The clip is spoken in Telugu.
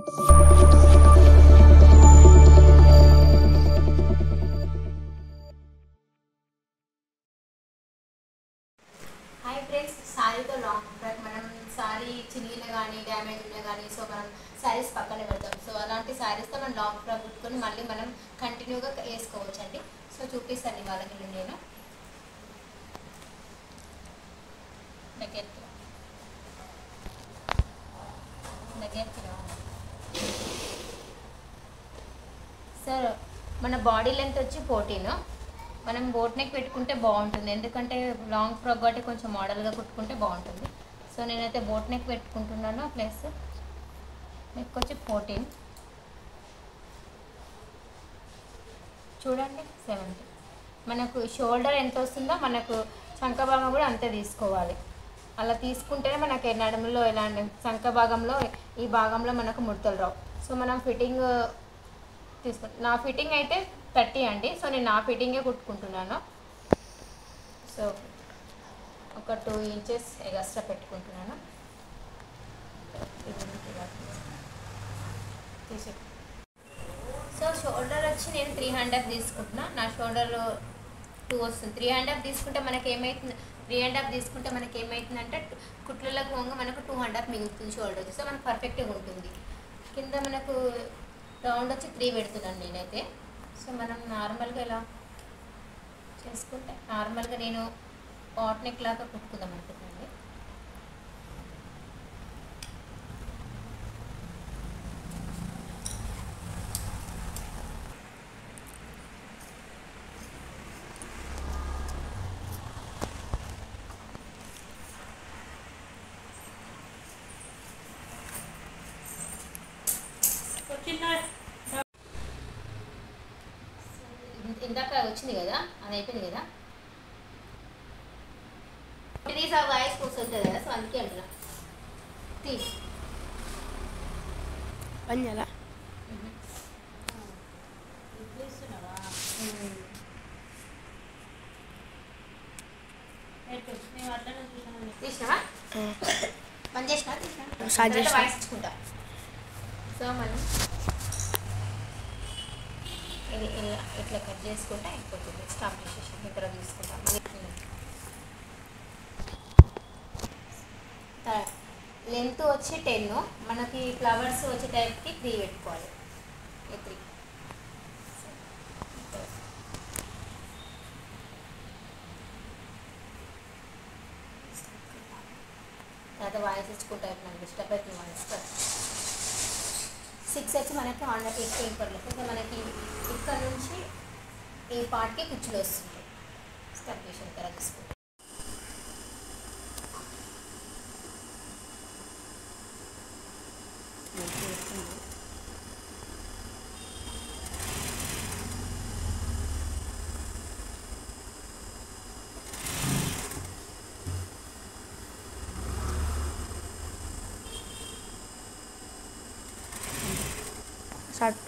హాయ్ ఫ్రెండ్స్, సారీతో లాంగ్ ఫ్రాక్ మనం సారీ చినిగిన కానీ డ్యామేజ్ ఉన్నా కానీ సో మనం శారీస్ పక్కన పెడతాం. సో అలాంటి శారీస్తో మనం లాంగ్ ఫ్రాక్ కుట్టుకొని మళ్ళీ మనం కంటిన్యూగా వేసుకోవచ్చు అండి. సో చూపిస్తాను వాళ్ళకి నేను దగ్గరికి సార్. మన బాడీ లెంత్ వచ్చి 14. మనం బోట్ నెక్ పెట్టుకుంటే బాగుంటుంది, ఎందుకంటే లాంగ్ ఫ్రాక్ కాబట్టి కొంచెం మోడల్గా కుట్టుకుంటే బాగుంటుంది. సో నేనైతే బోట్ నెక్ పెట్టుకుంటున్నాను. ప్లస్ నెక్ వచ్చి 14, చూడండి 70. మనకు షోల్డర్ ఎంత వస్తుందో మనకు చంక భాగం కూడా అంతే తీసుకోవాలి. అలా తీసుకుంటేనే మనకి నడుములో ఎలాంటి చంక భాగంలో ఈ భాగంలో మనకు ముడతలు రావు. సో మనం ఫిట్టింగ్ నా ఫిట్టింగ్ అయితే 30 అండి. సో నేను నా ఫిట్టింగే కుట్టుకుంటున్నాను. సో ఒక 2 ఇంచెస్ ఎక్స్ట్రా పెట్టుకుంటున్నాను. సో షోల్డర్ వచ్చి నేను 3.5 తీసుకుంటున్నా. నా షోల్డర్ 2 వస్తుంది. 3.5 తీసుకుంటే మనకి ఏమవుతుంది, 3.5 తీసుకుంటే మనకి ఏమవుతుందంటే కుట్లలకు వంగ మనకు 2.5 మిగులుతుంది షోల్డర్ వచ్చి. సో మనకు పర్ఫెక్ట్గా ఉంటుంది. కింద మనకు రౌండ్ వచ్చి 3 పెడుతున్నాను నేనైతే. సో మనం నార్మల్గా ఇలా చేసుకుంటే నార్మల్గా నేను పాట్ నెక్ లాగా కుట్టుకుందాం అనుకుంటున్నాను. ఇందాక వచ్చింది కదా, అది అయిపోయింది కదా, ఇది వాయిస్ కూర్చొస్తుంది కదా. సో అందుకే అంటున్నా పని ఎలా తీసినావా, పని చేసినా వాయిస్ ఇచ్చుకుంటా. సో మనం ఇది ఇలా ఇట్లా కట్ చేసుకుంటే అయిపోతుంది. స్టాప్ చేసేసి ఇక్కడ తీసుకుంటాం. లెంత్ వచ్చి 10, మనకి ఫ్లవర్స్ వచ్చే టైప్కి 3 పెట్టుకోవాలి. 3 తర్వాత వాయిస్ ఇచ్చుకుంటా. మనకి డిస్టర్బ్ అవుతుంది వాయిస్. 6 వచ్చి మనకి ఆన్లైన్ ఎక్కువ మనకి ఇక్కడ నుంచి ఈ పార్ట్కి కుచ్చులు వస్తుంటాయి. స్టార్ట్ చేసిన తర్వాత తీసుకుంటాం. స్టార్ట్.